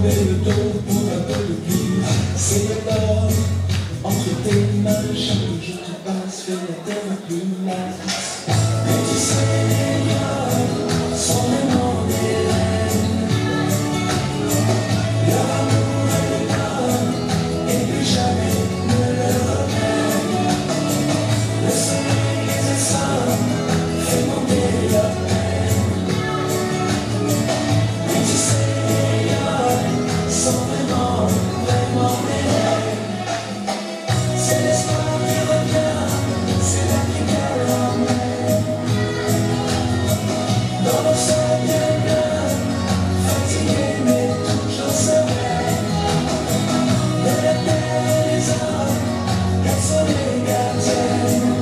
couper le dos pour un peu de pluie. C'est le bord entre tes mains. Chaque jour je te passe, fais la terre plus mince. Mais tu sais, les gars sont vraiment des reines. Leur amour est le corps et plus jamais ne le reprenne. Le soleil les assomme, fait monter leur peine. Mais tu sais, les gars sont vraiment, vraiment des reines. C'est l'espoir qui revient, c'est la qui l'emmène. Dans nos seuls bien, fatigué mais toujours sereine. De la terre et des hommes, elles sont les gardiennes.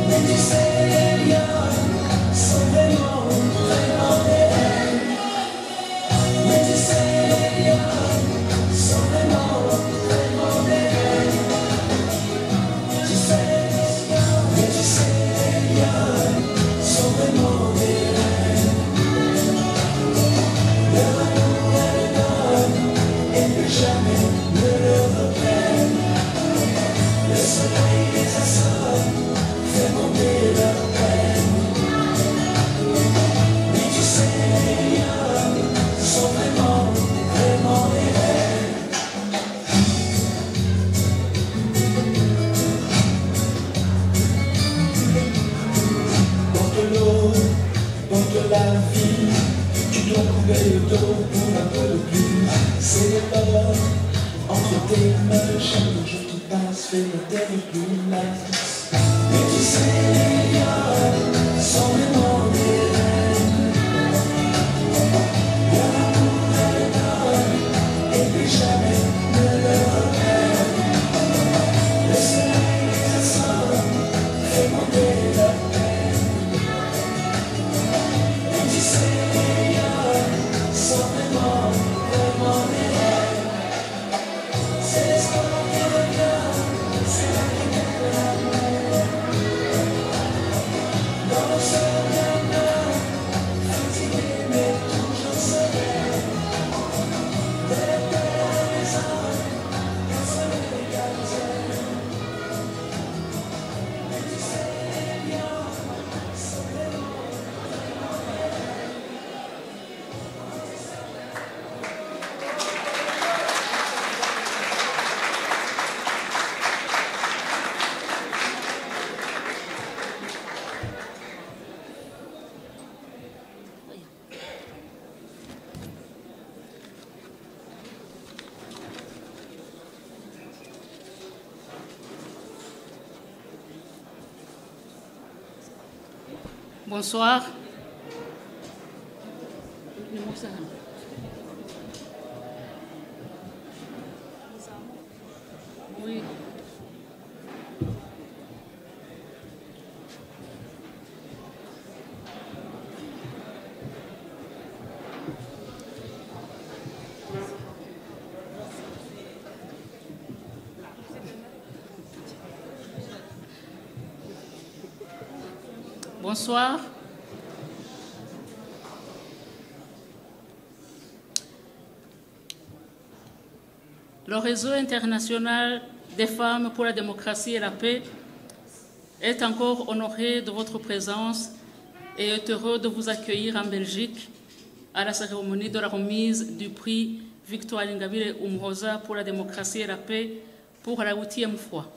Mais tu sais, les lions sont vraiment, vraiment des reines. Mais tu sais, les lions sont vraiment, vraiment des reines. Tu sais, mais tu sais, les lions sont vraiment des reines. Leur amour elles donnent et plus jamais ne le reprennent. Le soleil les assomme, fait monter leur peine. Mais tu sais, les lions sont vraiment, vraiment des reines. Porte l'eau, porte la vie. Tu dois couper le dos pour un peu de pluie. C'est le bord entre tes mains. Chaque jour je te passe, fais la terre plus mince. Mais tu sais, les lions sont vraiment des reines. Leur amour elles donnent et plus jamais ne le reprennent. Le soleil les assomme, fait monter leur peine. Mais tu sais, les lions sont vraiment, vraiment des reines. C'est l'espoir qui revient, c'est la qui l'emmène. Dans nos seuls bien, fatigué mais toujours sereine. De la terre et des hommes, elles sont les gardiennes. Mais tu sais, les lions sont vraiment, vraiment des reines. Bonsoir. Oui. Bonsoir. Le réseau international des femmes pour la démocratie et la paix est encore honoré de votre présence et est heureux de vous accueillir en Belgique à la cérémonie de la remise du prix Victoire Ingabire Umuhoza pour la démocratie et la paix pour la 8e fois.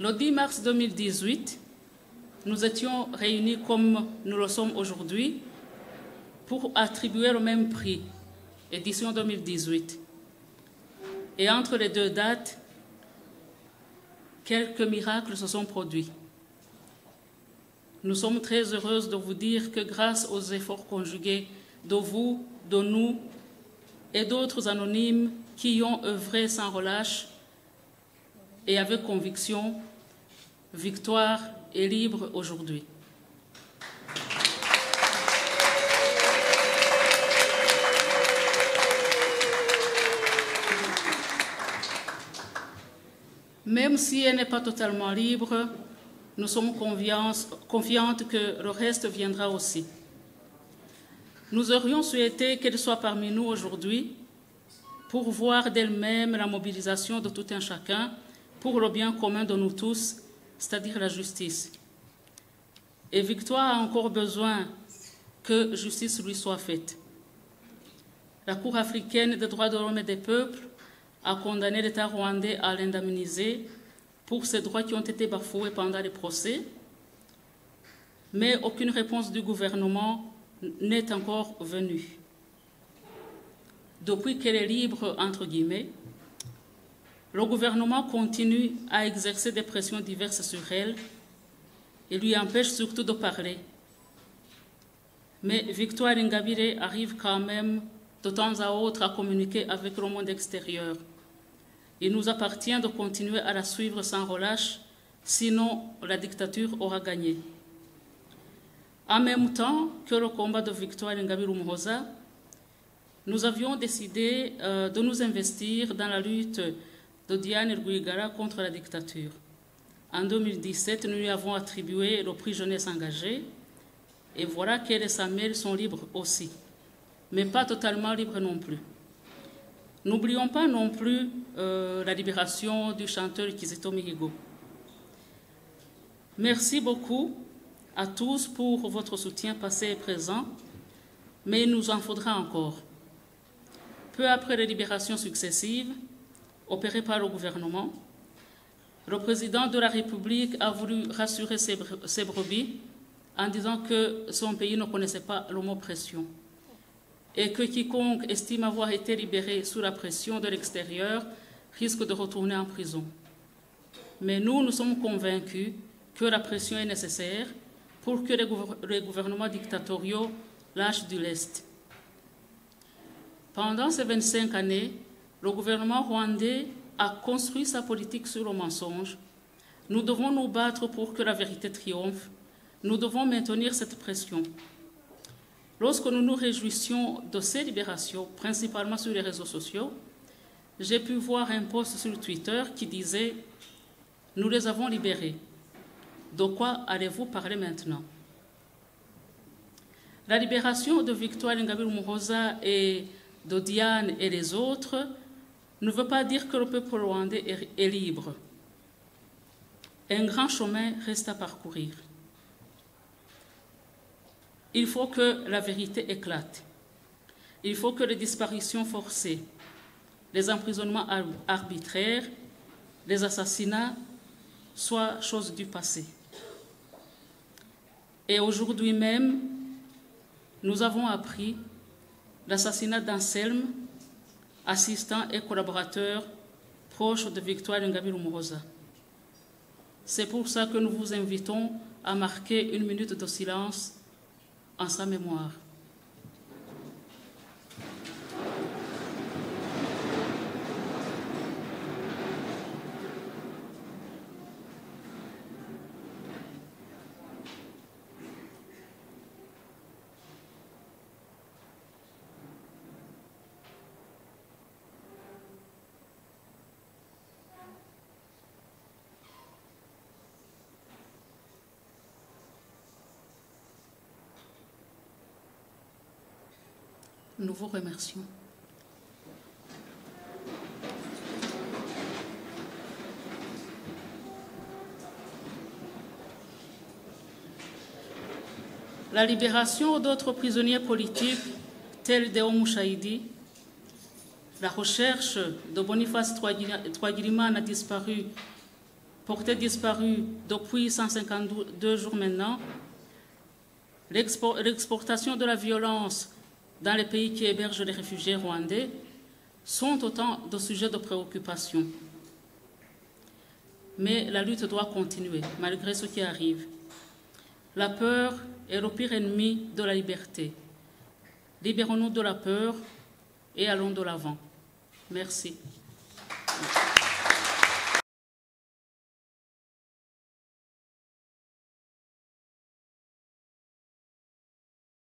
Le 10 mars 2018, nous étions réunis comme nous le sommes aujourd'hui pour attribuer le même prix, édition 2018. Et entre les deux dates, quelques miracles se sont produits. Nous sommes très heureuses de vous dire que grâce aux efforts conjugués de vous, de nous et d'autres anonymes qui y ont œuvré sans relâche et avec conviction, Victoire est libre aujourd'hui. Même si elle n'est pas totalement libre, nous sommes confiantes que le reste viendra aussi. Nous aurions souhaité qu'elle soit parmi nous aujourd'hui pour voir d'elle-même la mobilisation de tout un chacun pour le bien commun de nous tous, c'est-à-dire la justice. Et Victoire a encore besoin que justice lui soit faite. La Cour africaine des droits de l'homme et des peuples a condamné l'État rwandais à l'indemniser pour ces droits qui ont été bafoués pendant les procès, mais aucune réponse du gouvernement n'est encore venue. Depuis qu'elle est libre, entre guillemets, le gouvernement continue à exercer des pressions diverses sur elle et lui empêche surtout de parler. Mais Victoire Ingabire arrive quand même de temps à autre à communiquer avec le monde extérieur. Il nous appartient de continuer à la suivre sans relâche, sinon la dictature aura gagné. En même temps que le combat de Victoire Ingabire Umuhoza, nous avions décidé de nous investir dans la lutte de Diane Rwigara contre la dictature. En 2017, nous lui avons attribué le prix Jeunesse engagée, et voilà qu'elle et Samuel sont libres aussi, mais pas totalement libres non plus. N'oublions pas non plus la libération du chanteur Kizito Mihigo. Merci beaucoup à tous pour votre soutien passé et présent, mais il nous en faudra encore. Peu après les libérations successives opérées par le gouvernement, le président de la République a voulu rassurer ses brebis en disant que son pays ne connaissait pas le mot pression et que quiconque estime avoir été libéré sous la pression de l'extérieur risque de retourner en prison. Mais nous sommes convaincus que la pression est nécessaire pour que les gouvernements dictatoriaux lâchent du lest. Pendant ces 25 années, le gouvernement rwandais a construit sa politique sur le mensonge. Nous devons nous battre pour que la vérité triomphe. Nous devons maintenir cette pression. Lorsque nous nous réjouissions de ces libérations, principalement sur les réseaux sociaux, j'ai pu voir un post sur Twitter qui disait « Nous les avons libérés. De quoi allez-vous parler maintenant ?» La libération de Victoire Ingabire Umuhoza et de Diane et les autres ne veut pas dire que le peuple rwandais est libre. Un grand chemin reste à parcourir. Il faut que la vérité éclate. Il faut que les disparitions forcées, les emprisonnements arbitraires, les assassinats soient choses du passé. Et aujourd'hui même, nous avons appris l'assassinat d'Anselme, assistant et collaborateur proche de Victoire Ingabire Umuhoza. C'est pour ça que nous vous invitons à marquer 1 minute de silence en sa mémoire. Nous vous remercions. La libération d'autres prisonniers politiques, tels Deo Mouchaïdi, la recherche de Boniface Twagirimana disparu, porté disparu depuis 152 jours maintenant, l'exportation de la violence dans les pays qui hébergent les réfugiés rwandais sont autant de sujets de préoccupation. Mais la lutte doit continuer, malgré ce qui arrive. La peur est le pire ennemi de la liberté. Libérons-nous de la peur et allons de l'avant. Merci.